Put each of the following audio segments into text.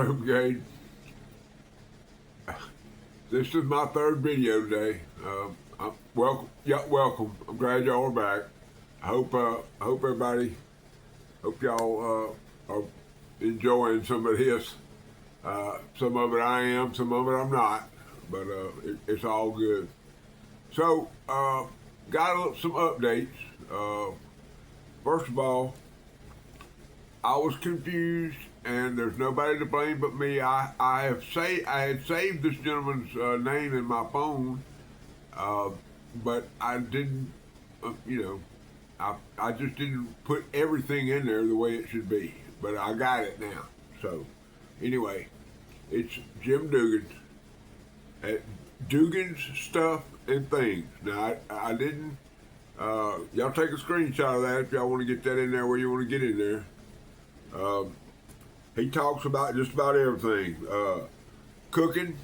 Shalom, gang. This is my third video today. Welcome. Yeah, welcome. I'm glad y'all are back. I hope everybody, hope y'all are enjoying some of this. Some of it I am, some of it I'm not, but it's all good. So, got some updates. First of all, I was confused, and there's nobody to blame but me. I had saved this gentleman's name in my phone, but I didn't, I just didn't put everything in there the way it should be. But I got it now. So, anyway, it's Jim Dugan's at Dugan's Stuff and Things. Now, I didn't. Y'all take a screenshot of that if y'all want to get that in there where you want to get in there. He talks about just about everything. Cooking,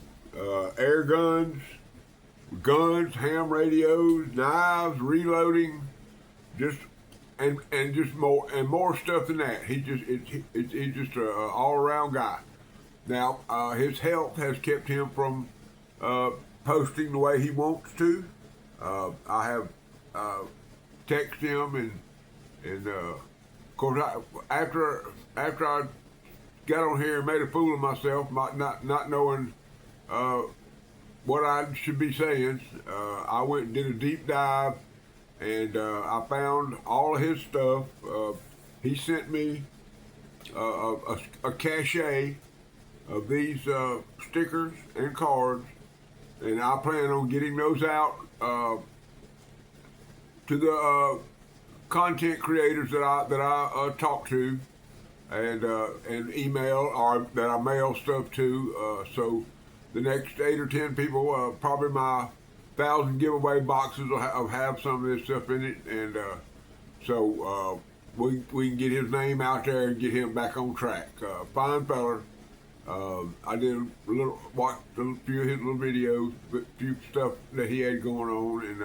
air guns, ham radios, knives, reloading, just more stuff than that. He's just an all around guy. Now his health has kept him from posting the way he wants to. I have texted him and of course after I got on here and made a fool of myself, not knowing what I should be saying, I went and did a deep dive, and I found all of his stuff. He sent me a cache of these stickers and cards, and I plan on getting those out to the content creators that I talk to, and email, or that I mail stuff to. So the next 8 or 10 people, probably my 1,000 giveaway boxes will have some of this stuff in it, and so we can get his name out there and get him back on track. Fine feller. I did watched a few of his little videos, a few stuff that he had going on, and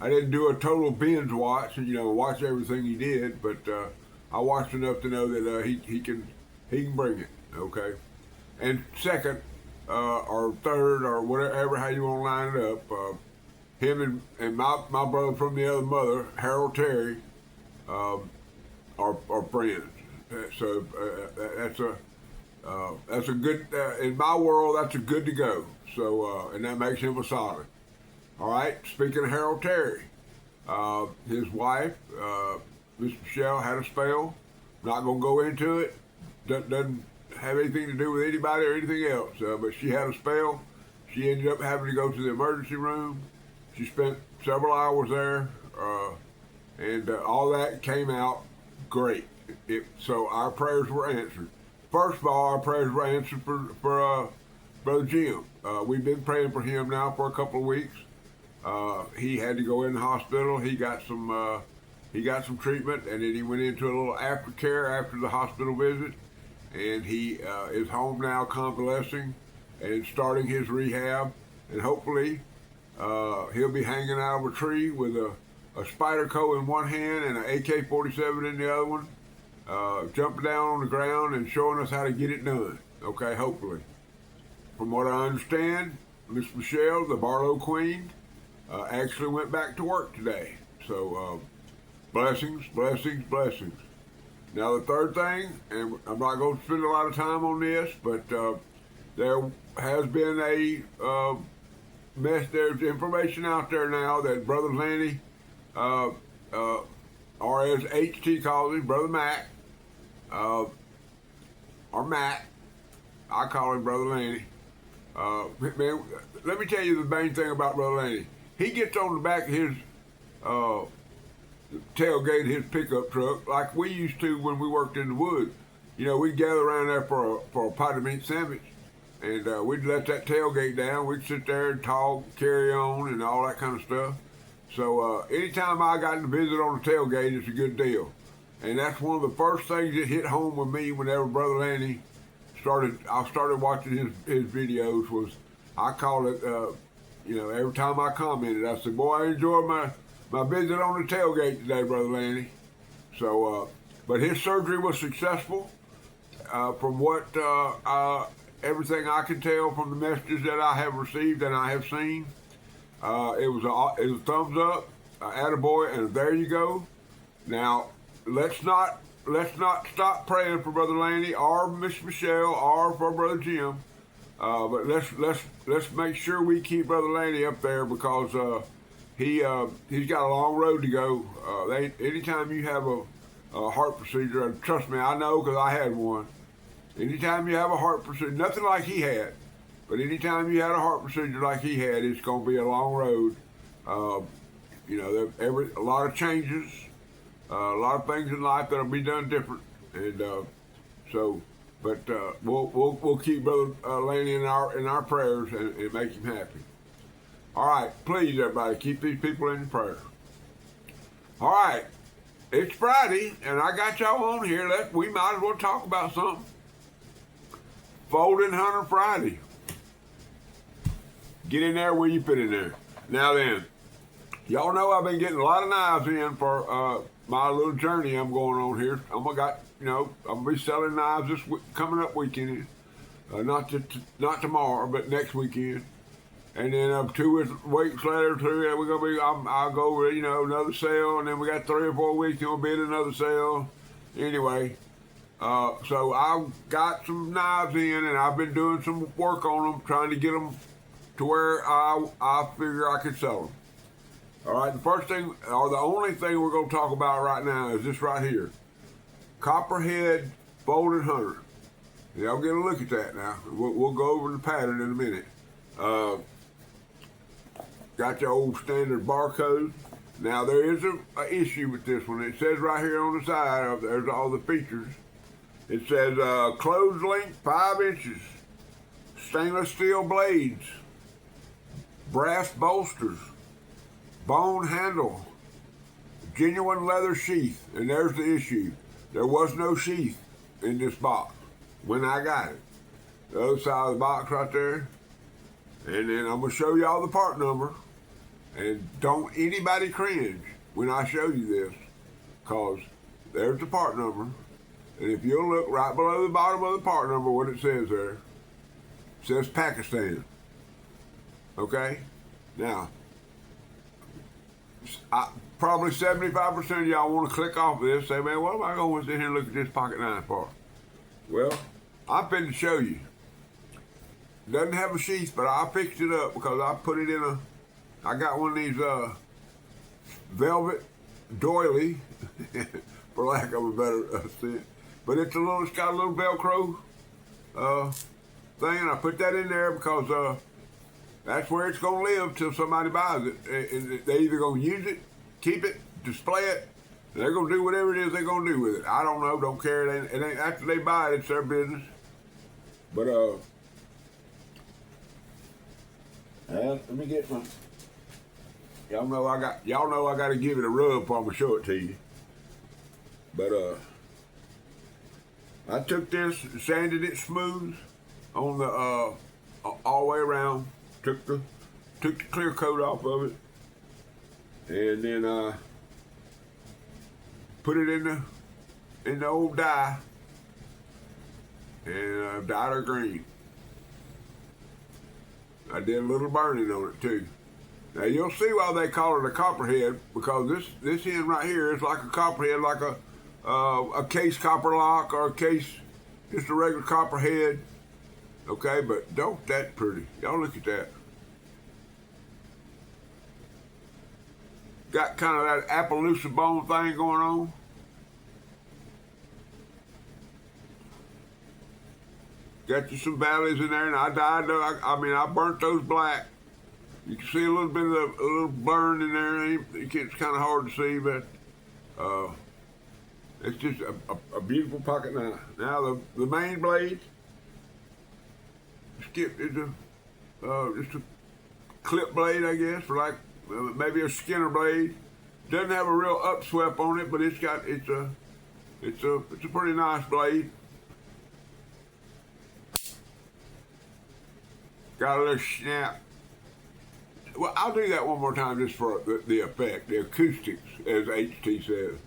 I didn't do a total binge watch, watch everything he did, but I watched enough to know that he can bring it, okay? And second, or third, or whatever, how you want to line it up, him and my brother from the other mother, Harold Terry, are friends. So that's a good, in my world, that's a good to go. So, and that makes him a solid. All right, speaking of Harold Terry, his wife, Miss Michelle, had a spell. Not going to go into it. Doesn't have anything to do with anybody or anything else. But she had a spell. She ended up having to go to the emergency room. She spent several hours there, and all that came out great. So our prayers were answered. First of all, our prayers were answered for Brother Jim. We've been praying for him now for a couple of weeks. He had to go in the hospital. He got some treatment, and then he went into a little aftercare after the hospital visit, and he is home now convalescing and starting his rehab, and hopefully he'll be hanging out of a tree with a Spyderco in one hand and an AK-47 in the other one, jumping down on the ground and showing us how to get it done, okay, hopefully. From what I understand, Miss Michelle, the Barlow Queen, actually went back to work today. So, blessings, blessings, blessings. Now the third thing, and I'm not going to spend a lot of time on this, but there has been a there's information out there now that Brother Lanny, or as HT calls him, Brother Mac, or Matt, I call him Brother Lanny. Man, let me tell you the main thing about Brother Lanny. He gets on the back of his tailgate of his pickup truck like we used to when we worked in the woods. We'd gather around there for a pot of meat sandwich, and we'd let that tailgate down. We'd sit there and talk, carry on, and all that kind of stuff. So anytime I got to visit on the tailgate, it's a good deal. And that's one of the first things that hit home with me whenever Brother Lanny I started watching his videos. Was I call it, every time I commented, I said, boy, I enjoyed my visit on the tailgate today, Brother Lanny. So, but his surgery was successful. from what everything I can tell from the messages that I have received and I have seen, it was a thumbs up, attaboy, and there you go. Now, let's not stop praying for Brother Lanny or Miss Michelle or for Brother Jim, but let's make sure we keep Brother Lanny up there because he's got a long road to go. Anytime you have a heart procedure, and trust me, I know because I had one. Anytime you have a heart procedure, nothing like he had, but anytime you had a heart procedure like he had, it's going to be a long road. A lot of changes, a lot of things in life that'll be done different, and we'll keep Brother Lanny in our prayers and make him happy. All right, please everybody keep these people in prayer. All right, it's Friday, and I got y'all on here. We might as well talk about something. Folding Hunter Friday. Get in there where you fit in there. Now then, y'all know I've been getting a lot of knives in for my little journey I'm going on here. I'm gonna be selling knives this coming up weekend. Not tomorrow, but next weekend. And then 2 weeks later, I'll go over, another sale, and then we got 3 or 4 weeks, and we'll be at another sale. Anyway. So I've got some knives in, and I've been doing some work on them, trying to get them to where I figure I can sell them. All right, the first thing, or the only thing we're going to talk about right now is this right here. Copperhead Folding Hunter. Y'all get a look at that now. We'll go over the pattern in a minute. Got your old standard barcode. Now there is an issue with this one. It says right here on the side, there's all the features. It says closed length 5 inches, stainless steel blades, brass bolsters, bone handle, genuine leather sheath. And there's the issue. There was no sheath in this box when I got it. The other side of the box right there. And then I'm going to show y'all the part number. And don't anybody cringe when I show you this, because there's the part number. And if you'll look right below the bottom of the part number, what it says there, it says Pakistan. Okay? Now, probably 75% of y'all want to click off this, say, man, what am I going to sit here and look at this pocket knife for? Well, I'm finna to show you. Doesn't have a sheath, but I fixed it up because I put it in I got one of these velvet doily, for lack of a better sense. But it's got a little Velcro thing, and I put that in there because that's where it's going to live till somebody buys it. And they either going to use it, keep it, display it. They're going to do whatever it is they're going to do with it. I don't know, don't care. It ain't after they buy it, it's their business. But let me get my. Y'all know I got to give it a rub before I'm gonna show it to you. But I took this, sanded it smooth on the all the way around. Took the clear coat off of it, and then put it in the old dye, and dyed her green. I did a little burning on it too. Now you'll see why they call it a copperhead, because this end right here is like a copperhead, like a case copper lock or a case, just a regular copperhead. Okay, but don't that pretty. Y'all look at that. Got kind of that Appaloosa bone thing going on. Got you some valleys in there, and I dyed those. I burnt those black. You can see a little bit of a little burn in there. It's kind of hard to see, but it's just a beautiful pocket knife. Now the main blade, is just a clip blade, I guess, for like maybe a Skinner blade. Doesn't have a real upswept on it, but it's a pretty nice blade. Got a little snap. Well, I'll do that one more time just for the effect, the acoustics, as HT says.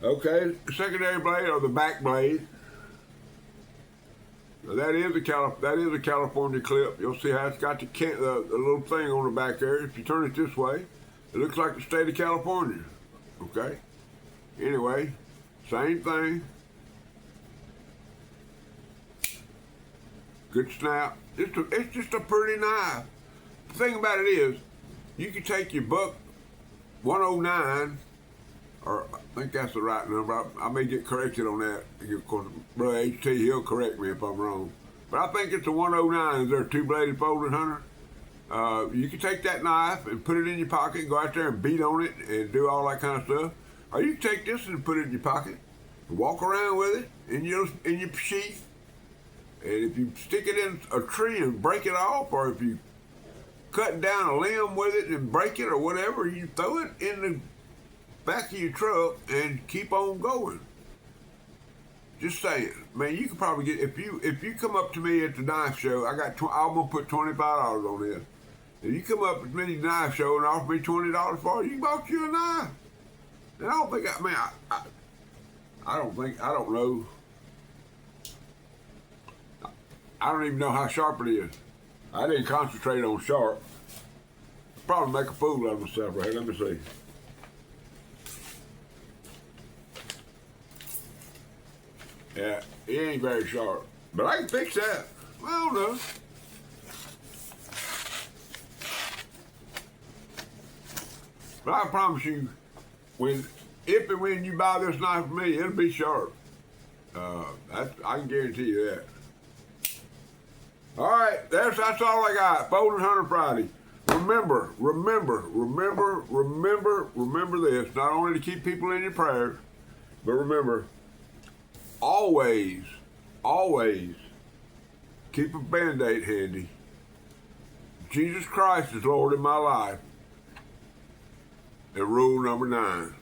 Okay, secondary blade or the back blade. Now that is a California clip. You'll see how it's got the little thing on the back there. If you turn it this way, it looks like the state of California. Okay. Anyway, same thing. Good snap. It's just a pretty knife. The thing about it is, you can take your buck 109, or I think that's the right number. I may get corrected on that. Of course, Brother HT, he'll correct me if I'm wrong. But I think it's a 109. Is there a two-bladed folding hunter? You can take that knife and put it in your pocket, go out there and beat on it and do all that kind of stuff. Or you can take this and put it in your pocket and walk around with it in your sheath. And if you stick it in a tree and break it off, or if you cut down a limb with it and break it or whatever, you throw it in the back of your truck and keep on going. Just saying, man. You could probably get if you come up to me at the knife show. I'm gonna put $25 on this. If you come up to me at the knife show and offer me $20 for it, you bought you a knife. And I don't think I don't know. I don't even know how sharp it is. I didn't concentrate on sharp. Probably make a fool out of myself right here. Let me see. Yeah, it ain't very sharp. But I can fix that. I don't know. But I promise you, if and when you buy this knife from me, it'll be sharp. I can guarantee you that. All right, that's all I got. Folding Hunter Friday. Remember this. Not only to keep people in your prayers, but remember, always keep a Band-Aid handy. Jesus Christ is Lord in my life. And rule number 9.